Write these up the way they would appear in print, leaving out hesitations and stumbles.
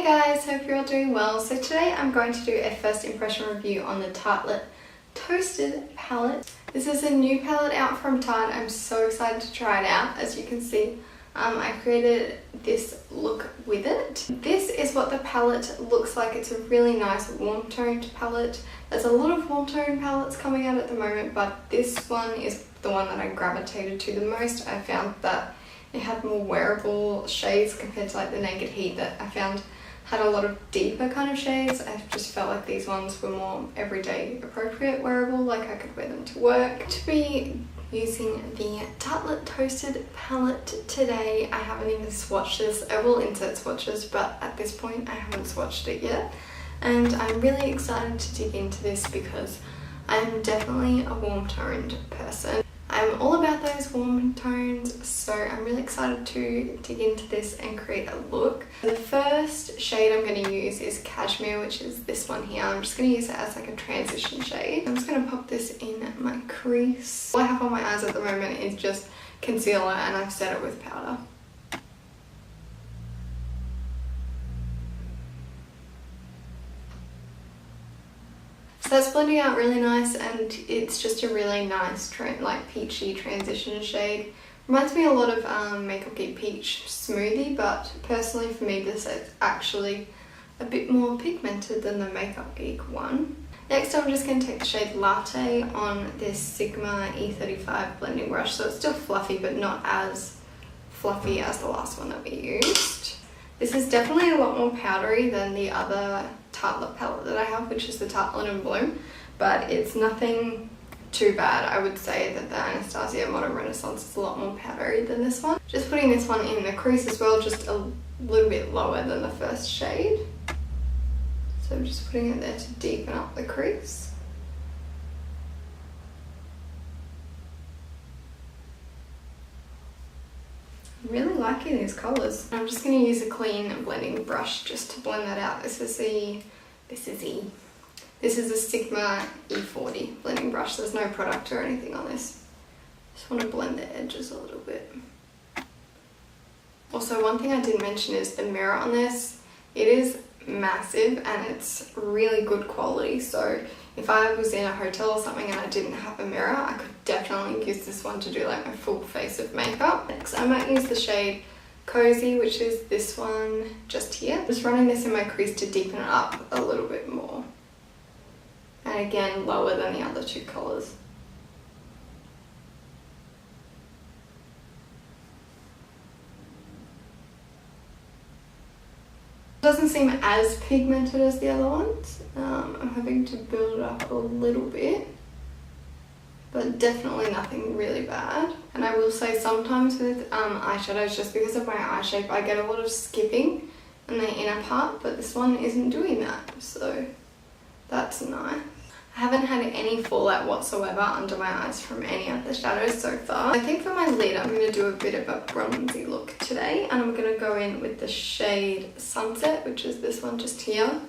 guys, hope you're all doing well. So today I'm going to do a first impression review on the Tartelette Toasted palette. This is a new palette out from Tarte. I'm so excited to try it out. As you can see, I created this look with it. This is what the palette looks like. It's a really nice warm toned palette. There's a lot of warm toned palettes coming out at the moment, but this one is the one that I gravitated to the most. I found that it had more wearable shades compared to like the Naked Heat that I found had a lot of deeper kind of shades. I just felt like these ones were more everyday appropriate wearable, like I could wear them to work. To be using the Tartelette Toasted palette today, I haven't even swatched this. I will insert swatches, but at this point I haven't swatched it yet. And I'm really excited to dig into this because I'm definitely a warm toned person. I'm all about those warm tones, so I'm really excited to dig into this and create a look. The first shade I'm going to use is Cashmere, which is this one here. I'm just going to use it as like a transition shade. I'm just going to pop this in my crease. All I have on my eyes at the moment is just concealer, and I've set it with powder. So that's blending out really nice, and it's just a really nice like peachy transition shade. Reminds me a lot of Makeup Geek Peach Smoothie, but personally for me this is actually a bit more pigmented than the Makeup Geek one. Next I'm just going to take the shade Latte on this Sigma E35 blending brush. So it's still fluffy but not as fluffy as the last one that we used. This is definitely a lot more powdery than the other Tartelette palette that I have, which is the Tartelette in Bloom, but it's nothing too bad. I would say that the Anastasia Modern Renaissance is a lot more powdery than this one. Just putting this one in the crease as well, just a little bit lower than the first shade. So I'm just putting it there to deepen up the crease. I'm really liking these colours. I'm just going to use a clean blending brush just to blend that out. This is a Sigma E40 blending brush. There's no product or anything on this. Just want to blend the edges a little bit. Also, one thing I didn't mention is the mirror on this. It is massive and it's really good quality. So if I was in a hotel or something and I didn't have a mirror, I could definitely use this one to do like my full face of makeup. Next, I might use the shade Cozy, which is this one just here. Just running this in my crease to deepen it up a little bit more. And again, lower than the other two colours. Doesn't seem as pigmented as the other ones. I'm having to build it up a little bit, but definitely nothing really bad. And I will say sometimes with eyeshadows, just because of my eye shape, I get a lot of skipping in the inner part, but this one isn't doing that, so that's nice. I haven't had any fallout whatsoever under my eyes from any of the shadows so far. I think for my lid I'm going to do a bit of a bronzy look today, and I'm going to go in with the shade Sunset, which is this one just here.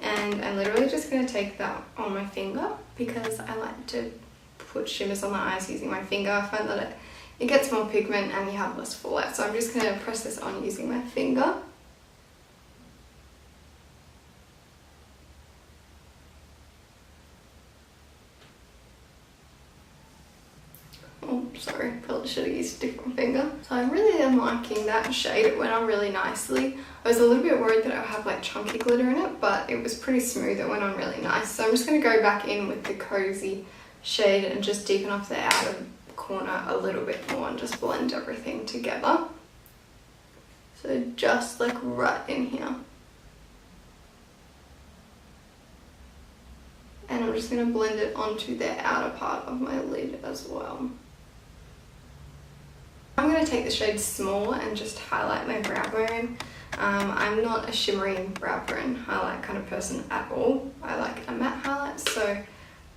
And I'm literally just going to take that on my finger because I like to put shimmers on my eyes using my finger. I find that it gets more pigment and you have less fallout. So I'm just going to press this on using my finger. Oh, sorry, probably should have used a different finger. So I really am liking that shade. It went on really nicely. I was a little bit worried that it would have like chunky glitter in it, but it was pretty smooth. It went on really nice. So I'm just going to go back in with the Cozy shade and just deepen off the outer corner a little bit more and just blend everything together. So just like right in here. And I'm just going to blend it onto the outer part of my lid as well. I'm going to take the shade Small and just highlight my brow bone. I'm not a shimmery brow bone highlight kind of person at all. I like a matte highlight, so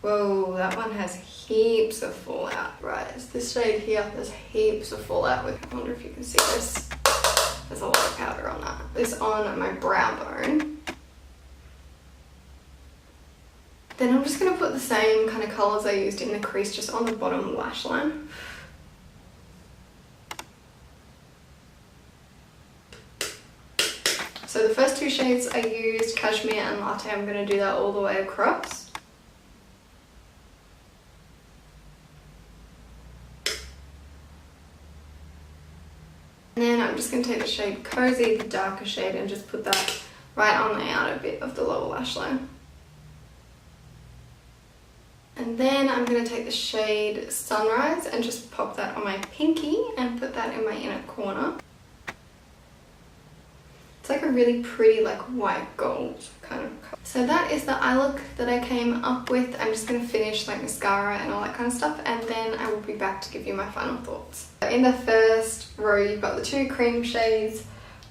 whoa, that one has heaps of fallout. Right, it's this shade here, there's heaps of fallout with, I wonder if you can see this. There's a lot of powder on that. This on my brow bone. Then I'm just going to put the same kind of colours I used in the crease just on the bottom lash line. So the first two shades I used, Cashmere and Latte, I'm going to do that all the way across. And then I'm just going to take the shade Cozy, the darker shade, and just put that right on the outer bit of the lower lash line. And then I'm going to take the shade Sunrise and just pop that on my pinky and put that in my inner corner. It's like a really pretty like white gold kind of color. So that is the eye look that I came up with. I'm just going to finish like mascara and all that kind of stuff, and then I will be back to give you my final thoughts. In the first row you've got the two cream shades,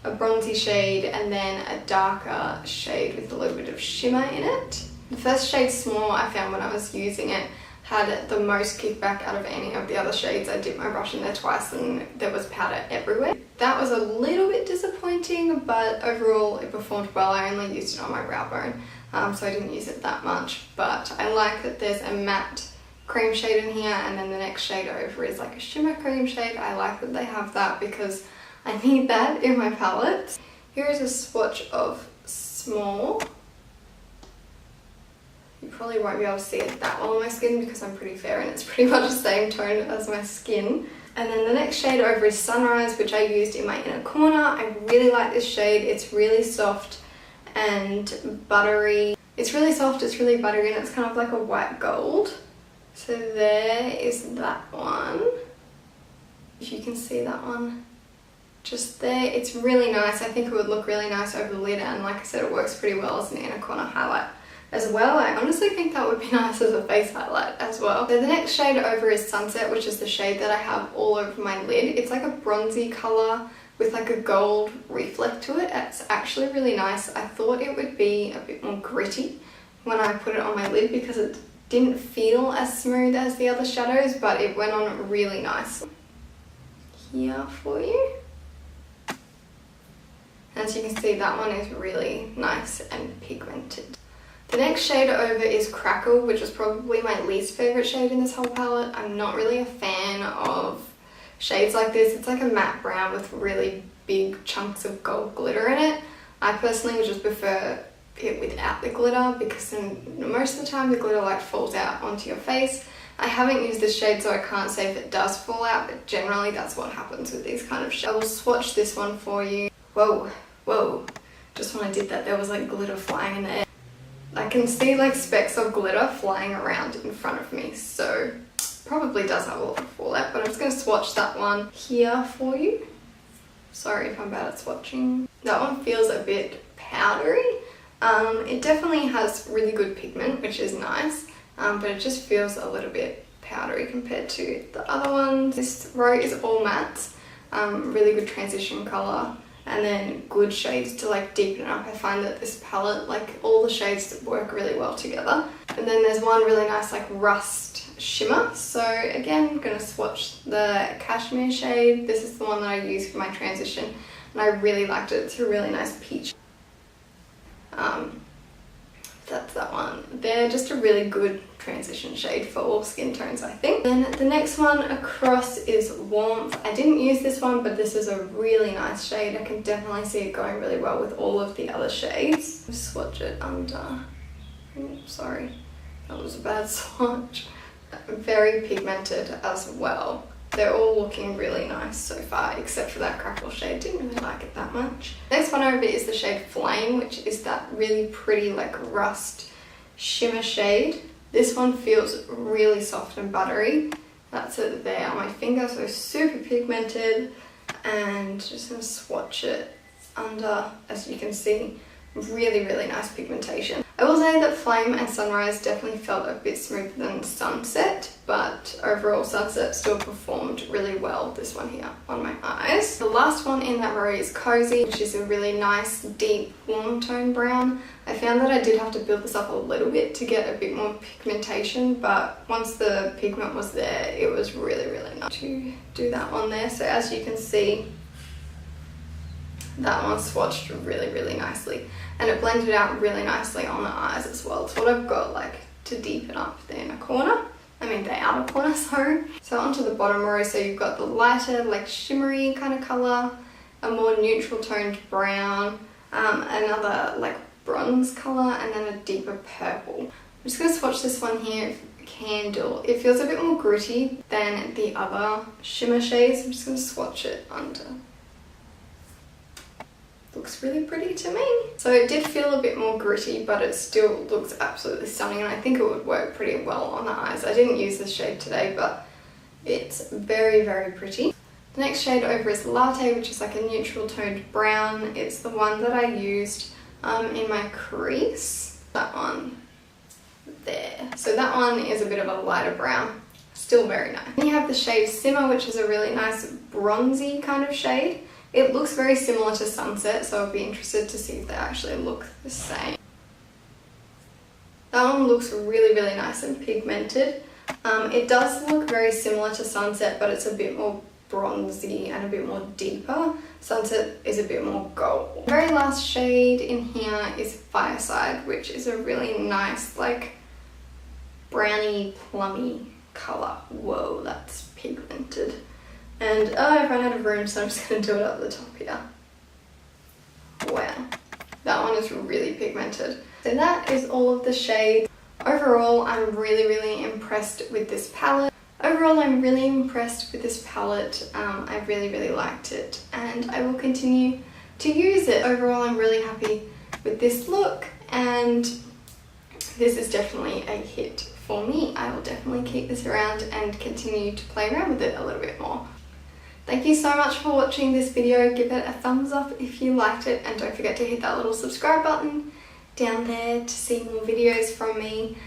a bronzy shade, and then a darker shade with a little bit of shimmer in it. The first shade Small, I found when I was using it, had the most kickback out of any of the other shades. I dipped my brush in there twice and there was powder everywhere. That was a little bit disappointing, but overall it performed well. I only used it on my brow bone, so I didn't use it that much. But I like that there's a matte cream shade in here, and then the next shade over is like a shimmer cream shade. I like that they have that because I need that in my palette. Here is a swatch of Small. You probably won't be able to see it that well on my skin because I'm pretty fair and it's pretty much the same tone as my skin. And then the next shade over is Sunrise, which I used in my inner corner. I really like this shade. It's really soft and buttery. It's really soft, it's really buttery, and it's kind of like a white gold. So there is that one. If you can see that one just there, it's really nice. I think it would look really nice over the lid, and like I said, it works pretty well as an inner corner highlight as well. I honestly think that would be nice as a face highlight as well. So the next shade over is Sunset, which is the shade that I have all over my lid. It's like a bronzy colour with like a gold reflect to it. It's actually really nice. I thought it would be a bit more gritty when I put it on my lid because it didn't feel as smooth as the other shadows, but it went on really nice. Here for you. As you can see, that one is really nice and pigmented. The next shade over is Crackle, which is probably my least favourite shade in this whole palette. I'm not really a fan of shades like this. It's like a matte brown with really big chunks of gold glitter in it. I personally would just prefer it without the glitter because most of the time the glitter like falls out onto your face. I haven't used this shade, so I can't say if it does fall out, but generally that's what happens with these kind of shades. I will swatch this one for you. Whoa, whoa. Just when I did that, there was like glitter flying in the air. I can see like specks of glitter flying around in front of me, so probably does have a lot of fallout, but I'm just going to swatch that one here for you. Sorry if I'm bad at swatching. That one feels a bit powdery. It definitely has really good pigment, which is nice, but it just feels a little bit powdery compared to the other ones. This row is all mattes, really good transition colour, and then good shades to like deepen up. I find that this palette, like all the shades work really well together. And then there's one really nice like rust shimmer. So again, I'm going to swatch the Cashmere shade. This is the one that I use for my transition and I really liked it. It's a really nice peach. That's that one. They're just a really good transition shade for all skin tones, I think. Then the next one across is Warmth. I didn't use this one, but this is a really nice shade. I can definitely see it going really well with all of the other shades. Swatch it under. Sorry, that was a bad swatch. Very pigmented as well. They're all looking really nice so far, except for that Crackle shade. Didn't really like it that much. Next one over is the shade Flame, which is that really pretty like rust shimmer shade. This one feels really soft and buttery. That's it there on my finger, so super pigmented. And just gonna swatch it under, as you can see, really, really nice pigmentation. I will say that Flame and Sunrise definitely felt a bit smoother than Sunset, but overall Sunset still performed really well, this one here, on my eyes. The last one in that row is Cozy, which is a really nice, deep, warm tone brown. I found that I did have to build this up a little bit to get a bit more pigmentation, but once the pigment was there, it was really, really nice to do that one there. So as you can see, that one swatched really, really nicely, and it blended out really nicely on the eyes as well. It's what I've got like to deepen up the inner corner, the outer corner, sorry. So onto the bottom row, so you've got the lighter, like shimmery kind of colour, a more neutral toned brown, another like bronze colour, and then a deeper purple. I'm just going to swatch this one here, Candle. It feels a bit more gritty than the other shimmer shades. I'm just going to swatch it under. Looks really pretty to me. So it did feel a bit more gritty, but it still looks absolutely stunning, and I think it would work pretty well on the eyes. I didn't use this shade today, but it's very, very pretty. The next shade over is Latte, which is like a neutral toned brown. It's the one that I used in my crease. That one there. So that one is a bit of a lighter brown. Still very nice. Then you have the shade Simmer, which is a really nice bronzy kind of shade. It looks very similar to Sunset, so I'll be interested to see if they actually look the same. That one looks really, really nice and pigmented. It does look very similar to Sunset, but it's a bit more bronzy and a bit more deeper. Sunset is a bit more gold. The very last shade in here is Fireside, which is a really nice, like, browny, plummy colour. Whoa, that's pigmented. And I've run out of room, so I'm just going to do it up the top here. Wow, that one is really pigmented. So that is all of the shades. Overall, I'm really, really impressed with this palette. I really, really liked it, and I will continue to use it. Overall, I'm really happy with this look, and this is definitely a hit for me. I will definitely keep this around and continue to play around with it a little bit more. Thank you so much for watching this video. Give it a thumbs up if you liked it, and don't forget to hit that little subscribe button down there to see more videos from me.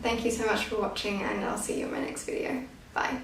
Thank you so much for watching, and I'll see you in my next video. Bye.